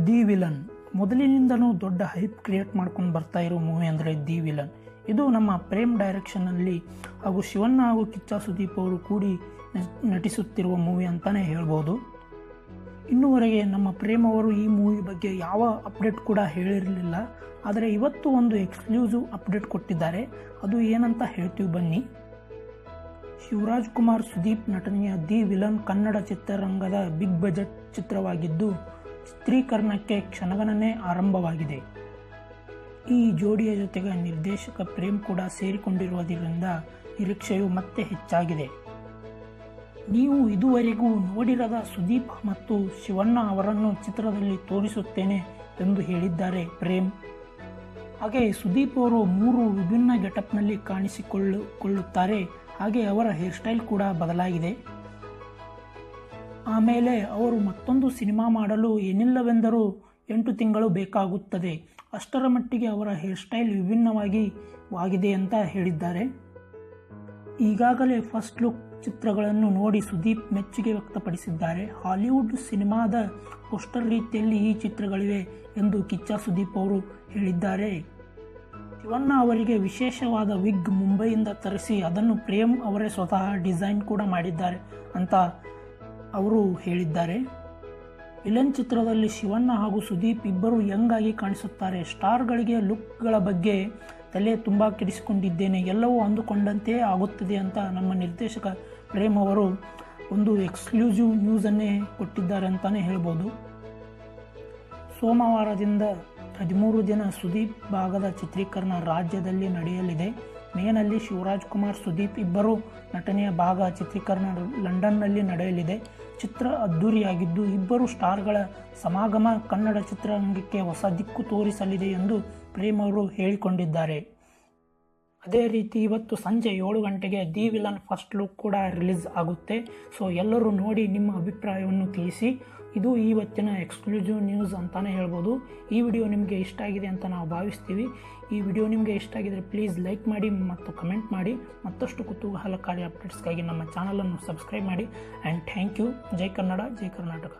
The villain ಮೊದಲಿನಿಂದನೂ ದೊಡ್ಡ hype create ಮಾಡ್ಕೊಂಡು ಬರ್ತಾ ಇರೋ ಮೂವಿ ಅಂದರೆ ದಿ ವಿಲನ್. ಇದು ನಮ್ಮ ಪ್ರೇಮ್ ಡೈರೆಕ್ಷನ್ನಲ್ಲಿ ಹಾಗೂ ಶಿವಣ್ಣ ಹಾಗೂ ಕಿಚ್ಚ ಸುದೀಪ್ ಅವರು ಕೂಡಿ ನಟಿಸುತ್ತಿರುವ ಮೂವಿ ಅಂತಲೇ ಹೇಳ್ಬೋದು. ಇನ್ನೂವರೆಗೆ ನಮ್ಮ ಪ್ರೇಮ್ ಅವರು ಈ ಮೂವಿ ಬಗ್ಗೆ ಯಾವ ಅಪ್ಡೇಟ್ ಕೂಡ ಹೇಳಿರಲಿಲ್ಲ. ಆದರೆ ಇವತ್ತು ಒಂದು ಎಕ್ಸ್ಕ್ಲೂಸಿವ್ ಅಪ್ಡೇಟ್ ಕೊಟ್ಟಿದ್ದಾರೆ. ಅದು ಏನಂತ ಹೇಳ್ತೀವಿ ಬನ್ನಿ. ಶಿವರಾಜ್ ಕುಮಾರ್ ಸುದೀಪ್ ನಟನೆಯ ದಿ ವಿಲನ್ ಕನ್ನಡ ಚಿತ್ರರಂಗದ ಬಿಗ್ ಬಜೆಟ್ ಚಿತ್ರವಾಗಿದ್ದು ಚಿತ್ರೀಕರಣಕ್ಕೆ ಕ್ಷಣಗಣನೆ ಆರಂಭವಾಗಿದೆ. ಈ ಜೋಡಿಯ ಜೊತೆಗೆ ನಿರ್ದೇಶಕ ಪ್ರೇಮ್ ಕೂಡ ಸೇರಿಕೊಂಡಿರುವುದರಿಂದ ನಿರೀಕ್ಷೆಯು ಮತ್ತೆ ಹೆಚ್ಚಾಗಿದೆ. ನೀವು ಇದುವರೆಗೂ ನೋಡಿರದ ಸುದೀಪ್ ಮತ್ತು ಶಿವಣ್ಣ ಅವರನ್ನು ಚಿತ್ರದಲ್ಲಿ ತೋರಿಸುತ್ತೇನೆ ಎಂದು ಹೇಳಿದ್ದಾರೆ ಪ್ರೇಮ್. ಹಾಗೆ ಸುದೀಪ್ ಅವರು 3 ವಿಭಿನ್ನ ಗೆಟಪ್ನಲ್ಲಿ ಕಾಣಿಸಿಕೊಳ್ಳುತ್ತಾರೆ. ಹಾಗೆ ಅವರ ಹೇರ್ ಸ್ಟೈಲ್ ಕೂಡ ಬದಲಾಗಿದೆ. ಆಮೇಲೆ ಅವರು ಮತ್ತೊಂದು ಸಿನಿಮಾ ಮಾಡಲು ಏನಿಲ್ಲವೆಂದರೂ 8 ತಿಂಗಳು ಬೇಕಾಗುತ್ತದೆ. ಅಷ್ಟರ ಮಟ್ಟಿಗೆ ಅವರ ಹೇರ್ ಸ್ಟೈಲ್ ವಿಭಿನ್ನವಾಗಿದೆ ಅಂತ ಹೇಳಿದ್ದಾರೆ. ಈಗಾಗಲೇ ಫಸ್ಟ್ ಲುಕ್ ಚಿತ್ರಗಳನ್ನು ನೋಡಿ ಸುದೀಪ್ ಮೆಚ್ಚುಗೆ ವ್ಯಕ್ತಪಡಿಸಿದ್ದಾರೆ. ಹಾಲಿವುಡ್ ಸಿನಿಮಾದ ಪೋಸ್ಟರ್ ರೀತಿಯಲ್ಲಿ ಈ ಚಿತ್ರಗಳಿವೆ ಎಂದು ಕಿಚ್ಚ ಸುದೀಪ್ ಅವರು ಹೇಳಿದ್ದಾರೆ. ಶಿವಣ್ಣ ಅವರಿಗೆ ವಿಶೇಷವಾದ ವಿಗ್ ಮುಂಬೈಯಿಂದ ತರಿಸಿ ಅದನ್ನು ಪ್ರೇಮ್ ಅವರೇ ಸ್ವತಃ ಡಿಸೈನ್ ಕೂಡ ಮಾಡಿದ್ದಾರೆ ಅಂತ ಅವರು ಹೇಳಿದ್ದಾರೆ. ವಿಲನ್ ಚಿತ್ರದಲ್ಲಿ ಶಿವಣ್ಣ ಹಾಗೂ ಸುದೀಪ್ ಇಬ್ಬರು ಯಂಗ್ ಆಗಿ ಕಾಣಿಸುತ್ತಾರೆ. ಸ್ಟಾರ್ಗಳಿಗೆ ಲುಕ್ಗಳ ಬಗ್ಗೆ ತಲೆ ತುಂಬ ಕೆಡಿಸಿಕೊಂಡಿದ್ದೇನೆ, ಎಲ್ಲವೂ ಅಂದುಕೊಂಡಂತೆಯೇ ಆಗುತ್ತದೆ ಅಂತ ನಮ್ಮ ನಿರ್ದೇಶಕ ಪ್ರೇಮ್ ಅವರು ಒಂದು ಎಕ್ಸ್ಕ್ಲೂಸಿವ್ ನ್ಯೂಸನ್ನೇ ಕೊಟ್ಟಿದ್ದಾರೆ ಅಂತಲೇ ಹೇಳ್ಬೋದು. ಸೋಮವಾರದಿಂದ 13 ದಿನ ಸುದೀಪ್ ಭಾಗದ ಚಿತ್ರೀಕರಣ ರಾಜ್ಯದಲ್ಲಿ ನಡೆಯಲಿದೆ. ಮೇನಲ್ಲಿ ಶಿವರಾಜ್ ಕುಮಾರ್ ಸುದೀಪ್ ಇಬ್ಬರು ನಟನೆಯ ಭಾಗ ಚಿತ್ರೀಕರಣ ಲಂಡನ್ನಲ್ಲಿ ನಡೆಯಲಿದೆ. ಚಿತ್ರ ಅದ್ದೂರಿಯಾಗಿದ್ದು ಇಬ್ಬರು ಸ್ಟಾರ್ಗಳ ಸಮಾಗಮ ಕನ್ನಡ ಚಿತ್ರರಂಗಕ್ಕೆ ಹೊಸ ದಿಕ್ಕು ತೋರಿಸಲಿದೆ ಎಂದು ಪ್ರೇಮ್ ಅವರು ಹೇಳಿಕೊಂಡಿದ್ದಾರೆ. ಅದೇ ರೀತಿ ಇವತ್ತು ಸಂಜೆ 7 ಗಂಟೆಗೆ ದಿ ವಿಲನ್ ಫಸ್ಟ್ ಲುಕ್ ಕೂಡ ರಿಲೀಸ್ ಆಗುತ್ತೆ. ಸೊ ಎಲ್ಲರೂ ನೋಡಿ ನಿಮ್ಮ ಅಭಿಪ್ರಾಯವನ್ನು ತಿಳಿಸಿ. ಇದು ಇವತ್ತಿನ ಎಕ್ಸ್ಕ್ಲೂಸಿವ್ ನ್ಯೂಸ್ ಅಂತಲೇ ಹೇಳ್ಬೋದು. ಈ ವಿಡಿಯೋ ನಿಮಗೆ ಇಷ್ಟ ಆಗಿದೆ ಅಂತ ನಾವು ಭಾವಿಸ್ತೀವಿ. ಈ ವಿಡಿಯೋ ನಿಮಗೆ ಇಷ್ಟ ಆಗಿದರೆ ಪ್ಲೀಸ್ ಲೈಕ್ ಮಾಡಿ ಮತ್ತು ಕಮೆಂಟ್ ಮಾಡಿ. ಮತ್ತಷ್ಟು ಕುತೂಹಲಕಾರಿ ಅಪ್ಡೇಟ್ಸ್ಗಾಗಿ ನಮ್ಮ ಚಾನಲನ್ನು ಸಬ್ಸ್ಕ್ರೈಬ್ ಮಾಡಿ. And thank you. ಜೈ ಕನ್ನಡ, ಜೈ ಕರ್ನಾಟಕ.